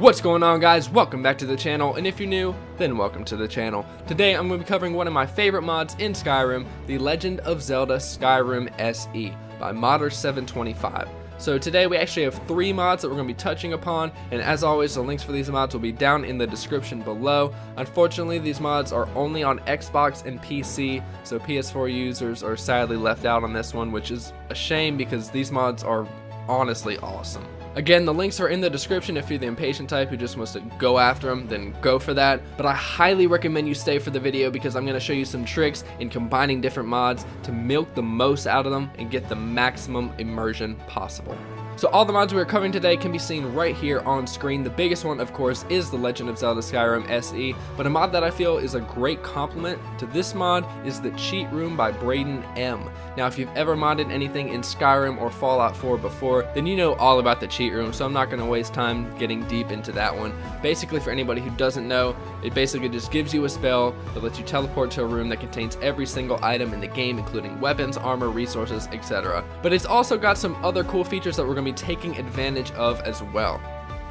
What's going on, guys? Welcome back to the channel, and if you're new, then welcome to the channel. Today I'm going to be covering one of my favorite mods in Skyrim, the Legend of Zelda Skyrim SE by Modder725. So today we actually have 3 mods that we're going to be touching upon, and as always the links for these mods will be down in the description below. Unfortunately, these mods are only on Xbox and PC, so PS4 users are sadly left out on this one, which is a shame because these mods are honestly awesome. Again, the links are in the description. If you're the impatient type who just wants to go after them, then go for that. But I highly recommend you stay for the video because I'm going to show you some tricks in combining different mods to milk the most out of them and get the maximum immersion possible. So all the mods we're covering today can be seen right here on screen. The biggest one, of course, is the Legend of Zelda Skyrim SE, but a mod that I feel is a great complement to this mod is the Cheat Room by Braden M. Now, if you've ever modded anything in Skyrim or Fallout 4 before, then you know all about the Cheat Room, so I'm not going to waste time getting deep into that one. Basically, for anybody who doesn't know, it basically just gives you a spell that lets you teleport to a room that contains every single item in the game, including weapons, armor, resources, etc. But it's also got some other cool features that we're going to be taking advantage of as well.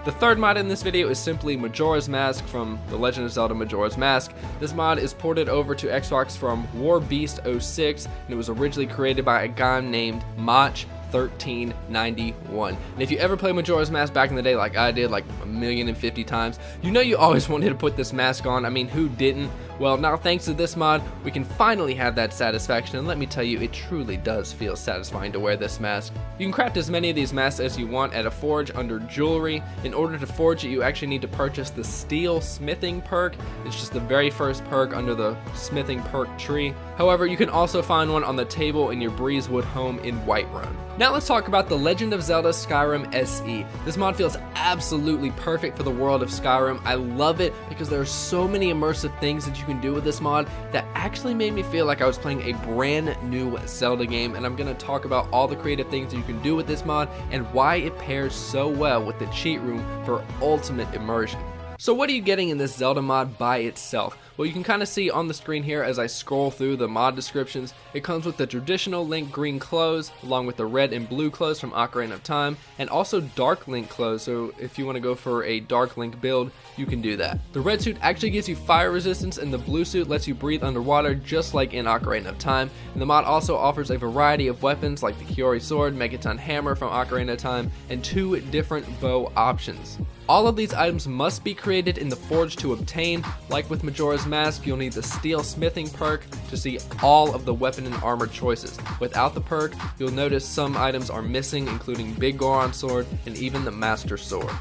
The third mod in this video is simply Majora's Mask from The Legend of Zelda Majora's Mask. This mod is ported over to Xbox from War Beast 06, and it was originally created by a guy named Mach1391. And if you ever played Majora's Mask back in the day like I did, like 1,050,000 times, you know you always wanted to put this mask on. I mean, who didn't? Well, now thanks to this mod, we can finally have that satisfaction, and let me tell you, it truly does feel satisfying to wear this mask. You can craft as many of these masks as you want at a forge under jewelry. In order to forge it, you actually need to purchase the steel smithing perk. It's just the very first perk under the smithing perk tree. However, you can also find one on the table in your Breezewood home in Whiterun. Now let's talk about the Legend of Zelda Skyrim SE. This mod feels absolutely perfect for the world of Skyrim. I love it because there are so many immersive things that you can do with this mod that actually made me feel like I was playing a brand new Zelda game, and I'm going to talk about all the creative things that you can do with this mod and why it pairs so well with the Cheat Room for ultimate immersion. So what are you getting in this Zelda mod by itself? Well, you can kind of see on the screen here as I scroll through the mod descriptions. It comes with the traditional Link green clothes, along with the red and blue clothes from Ocarina of Time, and also Dark Link clothes, so if you want to go for a Dark Link build, you can do that. The red suit actually gives you fire resistance, and the blue suit lets you breathe underwater just like in Ocarina of Time. And the mod also offers a variety of weapons like the Kiori Sword, Megaton Hammer from Ocarina of Time, and 2 different bow options. All of these items must be created in the forge to obtain. Like with Majora's Mask, you'll need the steel smithing perk to see all of the weapon and armor choices. Without the perk, you'll notice some items are missing, including Big Goron Sword and even the Master Sword.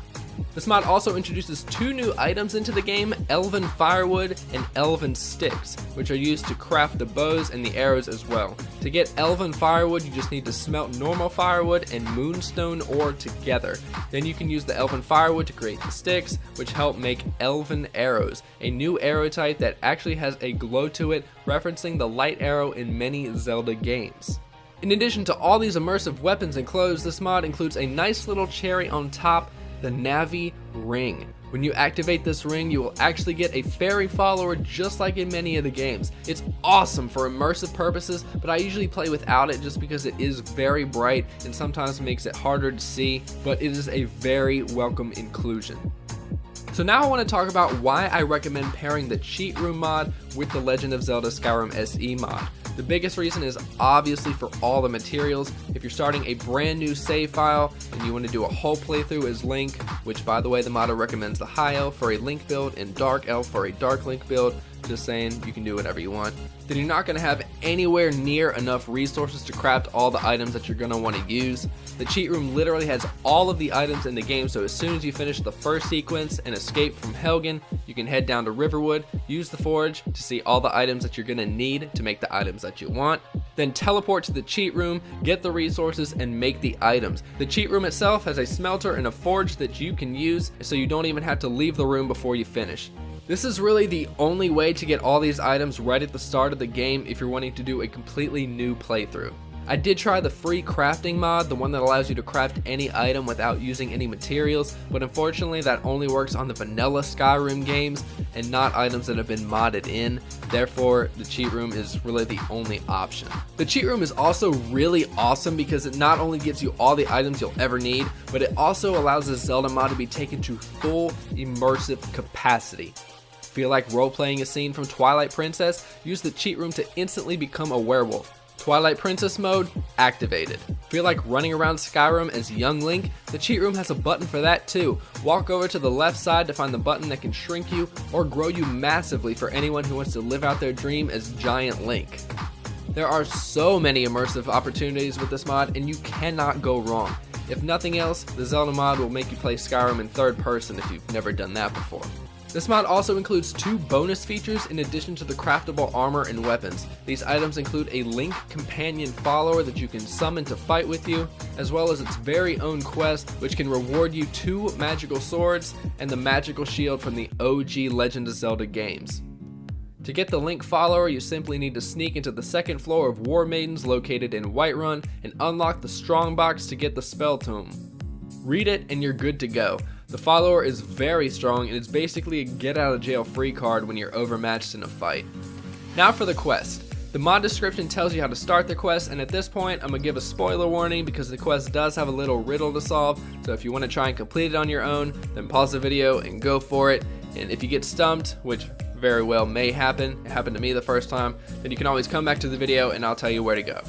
This mod also introduces 2 new items into the game, Elven Firewood and Elven Sticks, which are used to craft the bows and the arrows as well. To get Elven Firewood, you just need to smelt normal firewood and moonstone ore together. Then you can use the Elven Firewood to create the sticks, which help make Elven Arrows, a new arrow type that actually has a glow to it, referencing the light arrow in many Zelda games. In addition to all these immersive weapons and clothes, this mod includes a nice little cherry on top, the Navi Ring. When you activate this ring, you will actually get a fairy follower just like in many of the games. It's awesome for immersive purposes, but I usually play without it just because it is very bright and sometimes makes it harder to see, but it is a very welcome inclusion. So now I want to talk about why I recommend pairing the Cheat Room mod with the Legend of Zelda Skyrim SE mod. The biggest reason is obviously for all the materials. If you're starting a brand new save file and you want to do a whole playthrough as Link, which by the way the modder recommends the High Elf for a Link build and Dark Elf for a Dark Link build, just saying, you can do whatever you want, then you're not going to have anywhere near enough resources to craft all the items that you're going to want to use. The Cheat Room literally has all of the items in the game, so as soon as you finish the first sequence and escape from Helgen, you can head down to Riverwood, use the forge to see all the items that you're going to need to make the items that you want, then teleport to the Cheat Room, get the resources, and make the items. The Cheat Room itself has a smelter and a forge that you can use, so you don't even have to leave the room before you finish. This is really the only way to get all these items right at the start of the game if you're wanting to do a completely new playthrough. I did try the free crafting mod, the one that allows you to craft any item without using any materials, but unfortunately that only works on the vanilla Skyrim games and not items that have been modded in. Therefore, the cheat room is really the only option. The cheat room is also really awesome because it not only gives you all the items you'll ever need, but it also allows the Zelda mod to be taken to full immersive capacity. Feel like role-playing a scene from Twilight Princess? Use the cheat room to instantly become a werewolf. Twilight Princess mode activated. Feel like running around Skyrim as young Link? The cheat room has a button for that too. Walk over to the left side to find the button that can shrink you or grow you massively for anyone who wants to live out their dream as giant Link. There are so many immersive opportunities with this mod and you cannot go wrong. If nothing else, the Zelda mod will make you play Skyrim in third person if you've never done that before. This mod also includes 2 bonus features in addition to the craftable armor and weapons. These items include a Link companion follower that you can summon to fight with you, as well as its very own quest which can reward you 2 magical swords and the magical shield from the OG Legend of Zelda games. To get the Link follower, you simply need to sneak into the 2nd floor of War Maidens located in Whiterun and unlock the strongbox to get the spell tome. Read it and you're good to go. The follower is very strong and it's basically a get out of jail free card when you're overmatched in a fight. Now for the quest. The mod description tells you how to start the quest, and at this point I'm going to give a spoiler warning because the quest does have a little riddle to solve, so if you want to try and complete it on your own, then pause the video and go for it. And if you get stumped, which very well may happen, it happened to me the first time, then you can always come back to the video and I'll tell you where to go.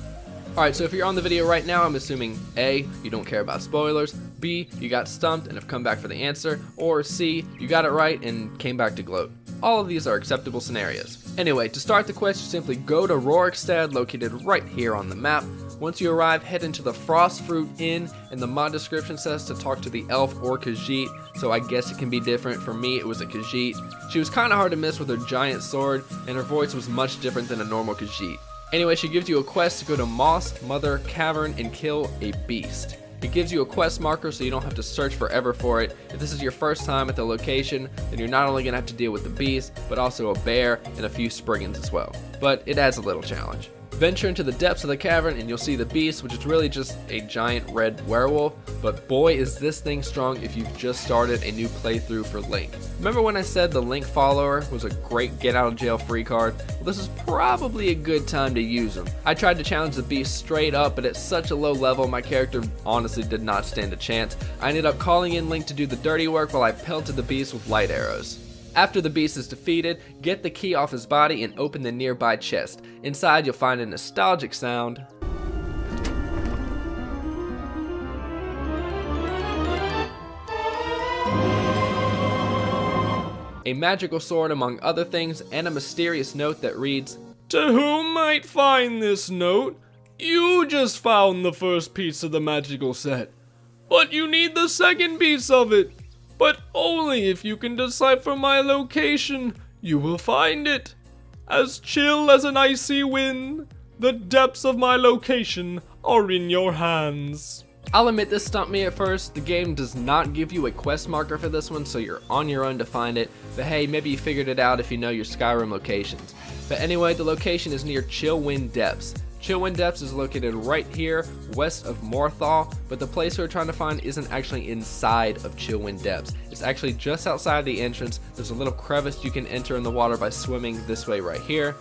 Alright, so if you're on the video right now, I'm assuming A, you don't care about spoilers, B, you got stumped and have come back for the answer, or C, you got it right and came back to gloat. All of these are acceptable scenarios. Anyway, to start the quest, you simply go to Rorikstead, located right here on the map. Once you arrive, head into the Frostfruit Inn, and the mod description says to talk to the elf or Khajiit, so I guess it can be different. For me, it was a Khajiit. She was kind of hard to miss with her giant sword, and her voice was much different than a normal Khajiit. Anyway, she gives you a quest to go to Moss Mother Cavern and kill a beast. It gives you a quest marker so you don't have to search forever for it. If this is your first time at the location, then you're not only going to have to deal with the beast, but also a bear and a few Spriggans as well. But it adds a little challenge. Venture into the depths of the cavern and you'll see the beast, which is really just a giant red werewolf, but boy is this thing strong if you've just started a new playthrough for Link. Remember when I said the Link follower was a great get out of jail free card? Well, this is probably a good time to use them. I tried to challenge the beast straight up, but at such a low level my character honestly did not stand a chance. I ended up calling in Link to do the dirty work while I pelted the beast with light arrows. After the beast is defeated, get the key off his body and open the nearby chest. Inside you'll find a nostalgic sound, a magical sword among other things, and a mysterious note that reads, "To whom might find this note? You just found the first piece of the magical set, but you need the second piece of it. But only if you can decipher my location, you will find it. As chill as an icy wind, the depths of my location are in your hands." I'll admit this stumped me at first. The game does not give you a quest marker for this one, so you're on your own to find it. But hey, maybe you figured it out if you know your Skyrim locations. But anyway, the location is near Chillwind Depths. Chillwind Depths is located right here, west of Morthal, but the place we're trying to find isn't actually inside of Chillwind Depths. It's actually just outside the entrance. There's a little crevice you can enter in the water by swimming this way right here.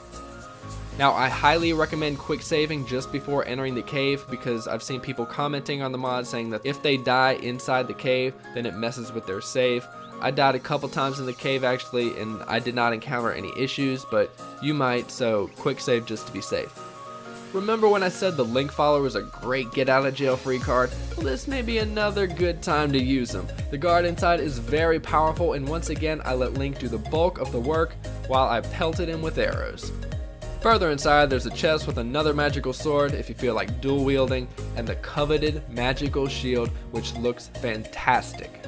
Now, I highly recommend quick saving just before entering the cave because I've seen people commenting on the mod saying that if they die inside the cave, then it messes with their save. I died a couple times in the cave actually, and I did not encounter any issues, but you might, so quick save just to be safe. Remember when I said the Link follower was a great get out of jail free card? Well, this may be another good time to use them. The guard inside is very powerful, and once again I let Link do the bulk of the work while I pelted him with arrows. Further inside there's a chest with another magical sword if you feel like dual wielding, and the coveted magical shield which looks fantastic.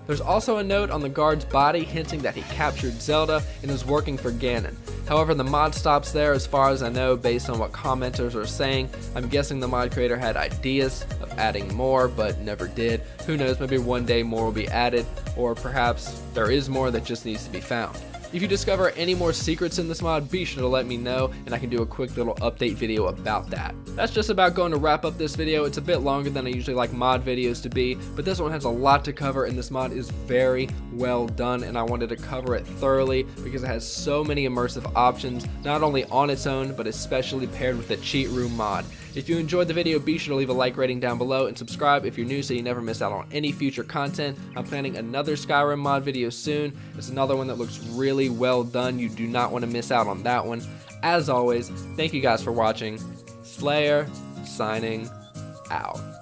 There's also a note on the guard's body hinting that he captured Zelda and is working for Ganon. However, the mod stops there as far as I know based on what commenters are saying. I'm guessing the mod creator had ideas of adding more but never did. Who knows, maybe one day more will be added, or perhaps there is more that just needs to be found. If you discover any more secrets in this mod, be sure to let me know, and I can do a quick little update video about that. That's just about going to wrap up this video. It's a bit longer than I usually like mod videos to be, but this one has a lot to cover, and this mod is very well done, and I wanted to cover it thoroughly because it has so many immersive options, not only on its own, but especially paired with the cheat room mod. If you enjoyed the video, be sure to leave a like rating down below and subscribe if you're new so you never miss out on any future content. I'm planning another Skyrim mod video soon. It's another one that looks really well done. You do not want to miss out on that one. As always, thank you guys for watching. Slayer signing out.